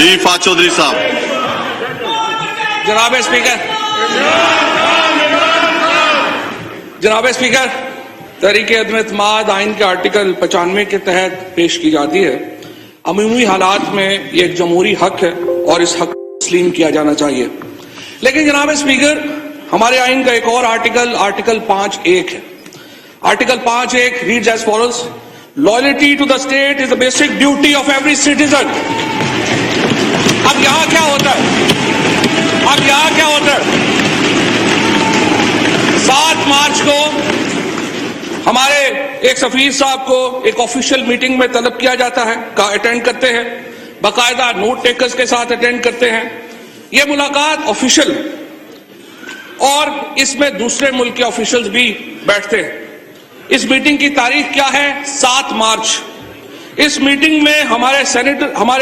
جی فات چودھری صاحب. جناب اسپیکر، تحریک عدم اعتماد آئین کے آرٹیکل 95 کے تحت پیش کی جاتی ہے. عمومی حالات میں یہ ایک جمہوری حق ہے اور اس حق کو تسلیم کیا جانا چاہیے. لیکن جناب اسپیکر، ہمارے آئین کا ایک اور آرٹیکل 5(1) ہے. Article 5(1) reads as follows: Loyalty to the state is the basic duty of every citizen. اب یہاں کیا ہوتا ہے؟ 7 مارچ کو ہمارے ایک سفیر صاحب کو ایک آفیشیل میٹنگ میں طلب کیا جاتا ہے، اٹینڈ کرتے ہیں، باقاعدہ نوٹ ٹیکرز کے ساتھ اٹینڈ کرتے ہیں. یہ ملاقات آفیشیل ہے اور اس میں دوسرے ملک کے آفیشلز بھی بیٹھتے ہیں. اس میٹنگ کی تاریخ کیا ہے؟ 7 مارچ. اس میٹنگ میں ہمارے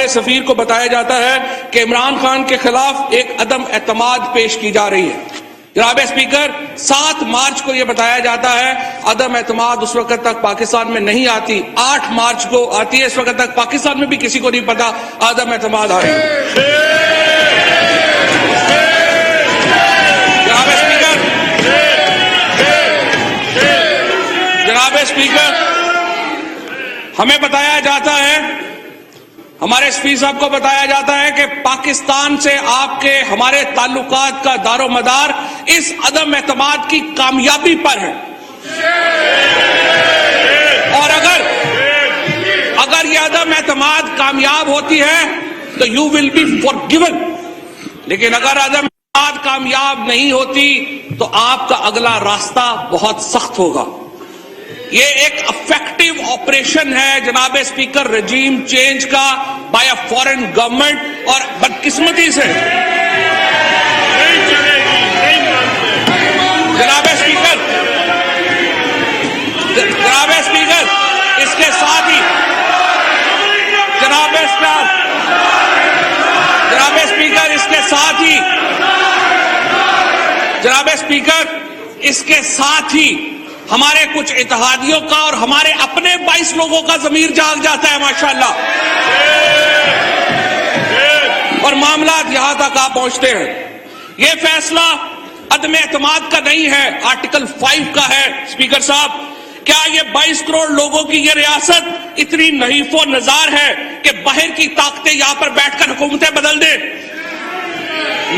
سفیر کو بتایا جاتا ہے کہ عمران خان کے خلاف ایک عدم اعتماد پیش کی جا رہی ہے. جناب اسپیکر، 7 مارچ کو یہ بتایا جاتا ہے. عدم اعتماد اس وقت تک پاکستان میں نہیں آتی، 8 مارچ کو آتی ہے. اس وقت تک پاکستان میں بھی کسی کو نہیں پتا عدم اعتماد آ رہی ہے. جناب اسپیکر، ہمیں بتایا جاتا ہے، ہمارے اسپیکر صاحب کو بتایا جاتا ہے کہ پاکستان سے آپ کے ہمارے تعلقات کا دار و مدار اس عدم اعتماد کی کامیابی پر ہے. اور اگر یہ عدم اعتماد کامیاب ہوتی ہے تو یو ول بی فارگیون. لیکن اگر عدم اعتماد کامیاب نہیں ہوتی تو آپ کا اگلا راستہ بہت سخت ہوگا. یہ ایک افیکٹو آپریشن ہے جناب اسپیکر رجیم چینج کا بائی اے فارن گورنمنٹ، اور بدقسمتی سے جناب اسپیکر اس کے ساتھ ہی اس کے ساتھ ہی ہمارے کچھ اتحادیوں کا اور ہمارے اپنے 22 لوگوں کا ضمیر جاگ جاتا ہے ماشاءاللہ. اور معاملات یہاں تک آپ پہنچتے ہیں. یہ فیصلہ عدم اعتماد کا نہیں ہے، آرٹیکل 5 کا ہے. اسپیکر صاحب، کیا یہ 22 کروڑ لوگوں کی یہ ریاست اتنی نحیف و نزار ہے کہ باہر کی طاقتیں یہاں پر بیٹھ کر حکومتیں بدل دیں؟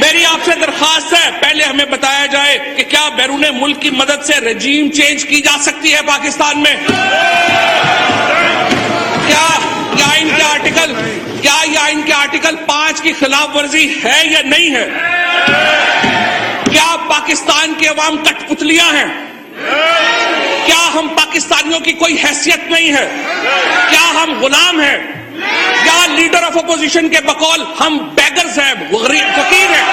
میری آپ سے درخواست ہے، پہلے ہمیں بتایا جائے کہ کیا بیرون ملک کی مدد سے رجیم چینج کی جا سکتی ہے پاکستان میں؟ کیا یہ آئین کے آرٹیکل 5 کی خلاف ورزی ہے یا نہیں ہے؟ کیا پاکستان کے عوام کٹ پتلیاں ہیں؟ کیا ہم پاکستانیوں کی کوئی حیثیت نہیں ہے؟ کیا ہم غلام ہیں؟ یا لیڈر آف اپوزیشن کے بقول ہم بیگرز ہیں، فقیر ہیں؟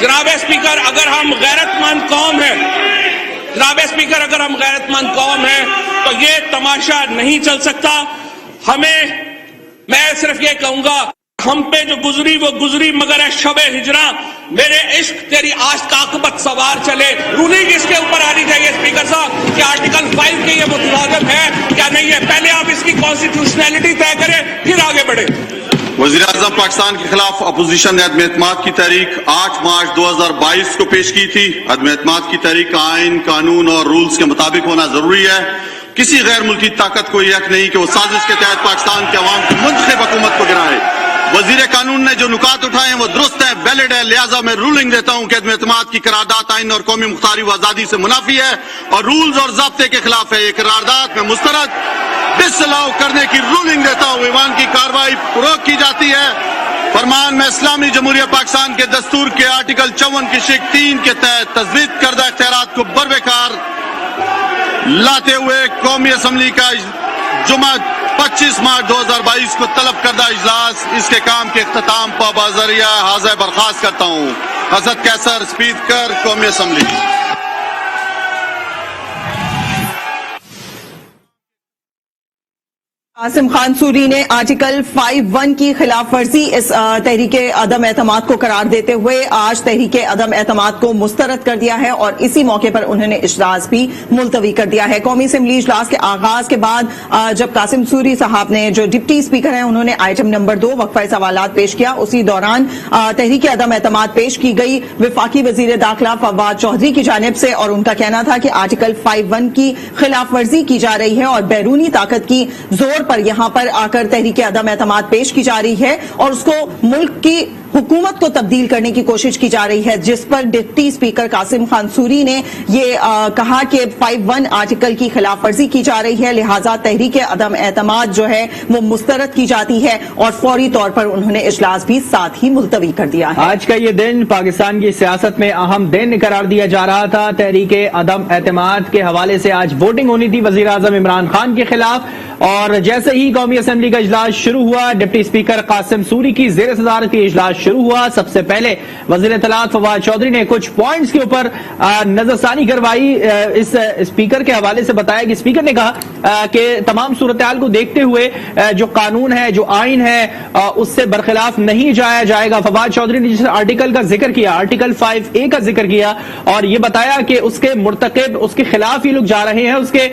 جناب اسپیکر، اگر ہم غیرت مند قوم ہیں تو یہ تماشا نہیں چل سکتا. میں صرف یہ کہوں گا، ہم پہ جو گزری وہ گزری، مگر ہے شب ہجراں میرے عشق تیری آج کا عاقبت سوار چلے. رولنگ اس کے اوپر آنی چاہیے اسپیکر صاحب کہ آرٹیکل 5 کے یہ متلازم ہے کیا نہیں ہے. پہلے آپ اس کی کانسٹیٹیوشنلٹی طے کریں، پھر آگے بڑھیں. وزیر اعظم پاکستان کے خلاف اپوزیشن نے عدم اعتماد کی تحریک 8 مارچ 2022 کو پیش کی تھی. عدم اعتماد کی تحریک آئین، قانون اور رولز کے مطابق ہونا ضروری ہے. کسی غیر ملکی طاقت کو یہ حق نہیں کہ وہ سازش کے تحت پاکستان کے عوام کی منتخب حکومت کو گرائے. وزیر قانون نے جو نکات اٹھائے ہیں وہ درست ہے، ویلڈ ہے. لہٰذا میں رولنگ دیتا ہوں کہ عدم اعتماد کی قرارداد آئین اور قومی مختاری و آزادی سے منافی ہے اور رولز اور ضابطے کے خلاف ہے. یہ قرارداد میں مسترد ڈسلاؤ کرنے کی رولنگ دیتا ہوں. ایوان کی کارروائی روک کی جاتی ہے. فرمان میں اسلامی جمہوریہ پاکستان کے دستور کے آرٹیکل 54 کی شق 3 کے تحت تجویز کردہ اختیارات کو بروقار لاتے ہوئے قومی اسمبلی کا جمعہ 25 مارچ 2022 کو طلب کردہ اجلاس اس کے کام کے اختتام پر بذریعہ حاضر برخاست کرتا ہوں. حضرت قیصر، اسپیکر قومی اسمبلی. قاسم خان سوری نے آرٹیکل 5(1) کی خلاف ورزی اس تحریک عدم اعتماد کو قرار دیتے ہوئے آج تحریک عدم اعتماد کو مسترد کر دیا ہے اور اسی موقع پر انہوں نے اجلاس بھی ملتوی کر دیا ہے۔ قومی اسمبلی اجلاس کے آغاز کے بعد جب قاسم سوری صاحب نے جو ڈپٹی اسپیکر ہیں انہوں نے آئٹم نمبر 2 وقفہ سوالات پیش کیا، اسی دوران تحریک عدم اعتماد پیش کی گئی وفاقی وزیر داخلہ فواد چودھری کی جانب سے، اور ان کا کہنا تھا کہ آرٹیکل 5(1) کی خلاف ورزی کی جا رہی ہے اور بیرونی طاقت کی زور پر یہاں پر آ کر تحریک عدم اعتماد پیش کی جا رہی ہے اور اس کو ملک کی حکومت کو تبدیل کرنے کی کوشش کی جا رہی ہے، جس پر ڈپٹی اسپیکر قاسم خان سوری نے یہ کہا کہ 5(1) آرٹیکل کی خلاف ورزی کی جا رہی ہے، لہٰذا تحریک عدم اعتماد جو ہے وہ مسترد کی جاتی ہے اور فوری طور پر انہوں نے اجلاس بھی ساتھ ہی ملتوی کر دیا ہے۔ آج کا یہ دن پاکستان کی سیاست میں اہم دن قرار دیا جا رہا تھا۔ تحریک عدم اعتماد کے حوالے سے آج ووٹنگ ہونی تھی وزیر اعظم عمران خان کے خلاف، اور جیسے ہی قومی اسمبلی کا اجلاس شروع ہوا ڈپٹی اسپیکر قاسم سوری کی زیر صدارت اجلاس شروع ہوا۔ سب سے پہلے وزیر اطلاعات فواد چودھری نے کچھ پوائنٹس کے اوپر نظر ثانی کروائی، اس اسپیکر کے حوالے سے بتایا کہ اسپیکر نے کہا کہ تمام صورتحال کو دیکھتے ہوئے جو قانون ہے، جو آئین ہے، اس سے برخلاف نہیں جایا جائے گا۔ فواد چودھری نے جس آرٹیکل کا ذکر کیا، آرٹیکل 5(a) کا ذکر کیا اور یہ بتایا کہ اس کے مرتکب، اس کے خلاف یہ لوگ جا رہے ہیں، اس کے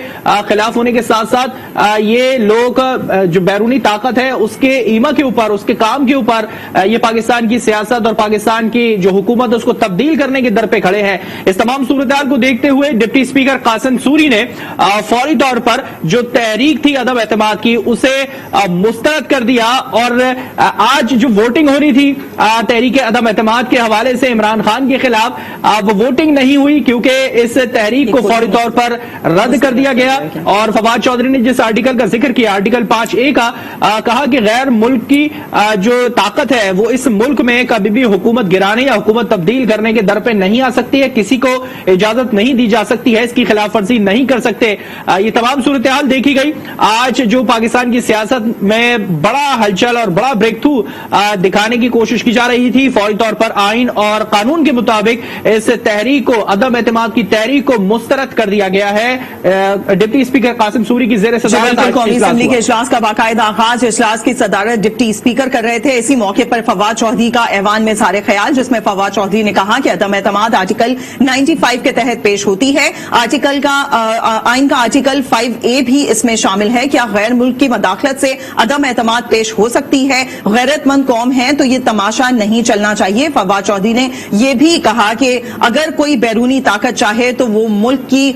خلاف ہونے کے ساتھ ساتھ یہ لوگ جو بیرونی طاقت ہے اس کے ایما کے اوپر، اس کے کام کے اوپر یہ پاکستان کی سیاست اور پاکستان کی جو حکومت اس کو تبدیل کرنے کے در پہ کھڑے ہیں۔ اس تمام صورتحال کو دیکھتے ہوئے ڈپٹی اسپیکر قاسم سوری نے فوری طور پر جو تحریک تھی عدم اعتماد کی اسے مسترد کر دیا، اور آج جو ووٹنگ ہو رہی تھی تحریک عدم اعتماد کے حوالے سے عمران خان کے خلاف، وہ ووٹنگ نہیں ہوئی کیونکہ اس تحریک کو فوری طور پر رد کر دیا گیا۔ اور فواد چودھری نے جس آرٹیکل کا ذکر کیا، آرٹیکل 5(a) کا، کہا کہ غیر ملک کی جو طاقت ہے وہ اس ملک میں کبھی بھی حکومت گرانے یا حکومت تبدیل کرنے کے در پہ نہیں آ سکتی ہے، کسی کو اجازت نہیں دی جا سکتی ہے، اس کی خلاف ورزی نہیں کر سکتے۔ یہ تمام صورتحال دیکھی گئی۔ آج جو پاکستان کی سیاست میں بڑا ہلچل اور بڑا بریک تھرو دکھانے کی کوشش کی جا رہی تھی، فوری طور پر آئین اور قانون کے مطابق اس تحریک کو، عدم اعتماد کی تحریک کو مسترد کر دیا گیا ہے۔ ڈپٹی اسپیکر قاسم سوری کی زیر صدارت قومی اسمبلی کے اجلاس کا باقاعدہ آغاز، اجلاس کی صدارت ڈپٹی اسپیکر کر رہے تھے۔ اسی موقع پر فواد چودھری کا ایوان میں اظہار خیال، جس میں فواد چودھری نے کہا کہ عدم اعتماد آرٹیکل 95 کے تحت پیش ہوتی ہے، آئین کا آرٹیکل 5(a) بھی اس میں شامل ہے۔ کیا غیر ملک کی مداخلت سے عدم اعتماد پیش ہو سکتی ہے؟ غیرت مند قوم ہے تو یہ تماشا نہیں چلنا چاہیے۔ فواد چودھری نے یہ بھی کہا کہ اگر کوئی بیرونی طاقت چاہے تو وہ ملک کی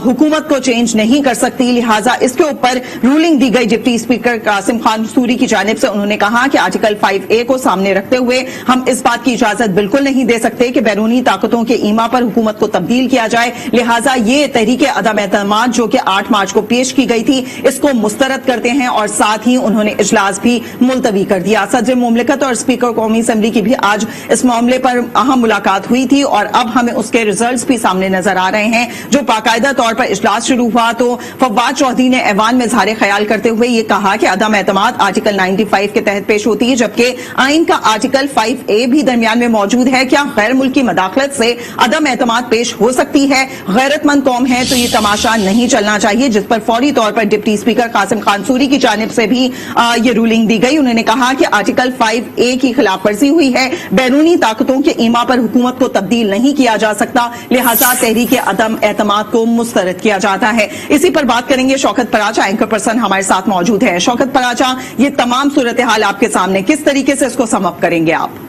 حکومت کو چینج نہیں کر سکتی، لہٰذا اس کے اوپر رولنگ دی گئی ڈپٹی اسپیکر قاسم خان سوری کی جانب سے۔ انہوں نے کہا کہ آرٹیکل 5(a) کو سامنے رکھتے ہوئے ہم اس بات کی اجازت بالکل نہیں دے سکتے کہ بیرونی طاقتوں کے ایما پر حکومت کو تبدیل کیا جائے، لہٰذا یہ تحریک عدم اعتماد جو کہ 8 مارچ کو پیش کی گئی تھی اس کو مسترد کرتے ہیں، اور ساتھ ہی انہوں نے اجلاس بھی ملتوی کر دیا۔ صدر مملکت اور اسپیکر قومی اسمبلی کی بھی آج اس معاملے پر اہم ملاقات ہوئی تھی اور اب ہمیں اس کے ریزلٹس بھی سامنے نظر آ رہے ہیں۔ جو باقاعدہ طور پر اجلاس شروع ہوا تو فواد چودھری نے ایوان میں اظہار خیال کرتے ہوئے یہ کہا کہ عدم اعتماد آرٹیکل 95 کے تحت پیش ہوتی ہے، جبکہ آئین کا آرٹیکل 5(a) بھی درمیان میں موجود ہے۔ کیا غیر ملکی مداخلت سے عدم اعتماد پیش ہو سکتی ہے؟ غیرت مند قوم ہے تو یہ تماشا نہیں چلنا چاہیے، جس پر فوری طور پر ڈپٹی اسپیکر قاسم خان سوری کی جانب سے بھی یہ رولنگ دی گئی۔ انہوں نے کہا کہ آرٹیکل 5(a) کی خلاف ورزی ہوئی ہے، بیرونی طاقتوں کے ایما پر حکومت کو تبدیل نہیں کیا جا سکتا، لہٰذا تحریک عدم اعتماد کو مسترد کیا جاتا ہے۔ اسی پر بات کریں گے، شوکت پراچا اینکر پرسن ہمارے ساتھ موجود ہے۔ شوکت پراچا، یہ تمام صورتحال آپ کے سامنے، کس طریقے سے اس کو سم اپ کریں گے آپ؟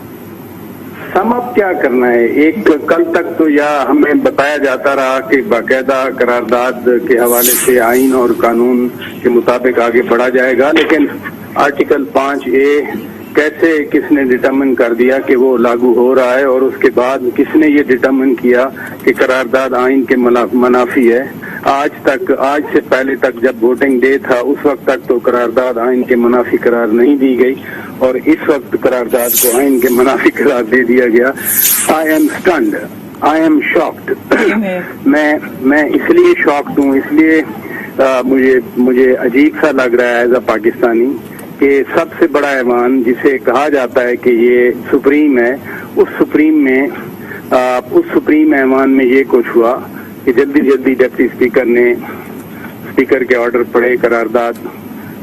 سم اپ کیا کرنا ہے؟ ایک کل تک تو یا ہمیں بتایا جاتا رہا کہ باقاعدہ قرارداد کے حوالے سے آئین اور قانون کے مطابق آگے بڑھا جائے گا، لیکن آرٹیکل 5(a) کیسے کس نے ڈٹرمن کر دیا کہ وہ لاگو ہو رہا ہے، اور اس کے بعد کس نے یہ ڈٹرمن کیا کہ قرارداد آئین کے منافی ہے؟ آج سے پہلے تک جب ووٹنگ ڈے تھا اس وقت تک تو قرارداد آئین کے منافی قرار نہیں دی گئی، اور اس وقت قرارداد کو آئین کے منافی قرار دے دیا گیا۔ I am stunned, I am shocked. میں اس لیے شاکڈ ہوں، اس لیے مجھے عجیب سا لگ رہا ہے ایز اے پاکستانی کہ سب سے بڑا ایوان جسے کہا جاتا ہے کہ یہ سپریم ہے، اس سپریم ایوان میں یہ کچھ ہوا کہ جلدی ڈپٹی اسپیکر نے اسپیکر کے آرڈر پڑھے، قرارداد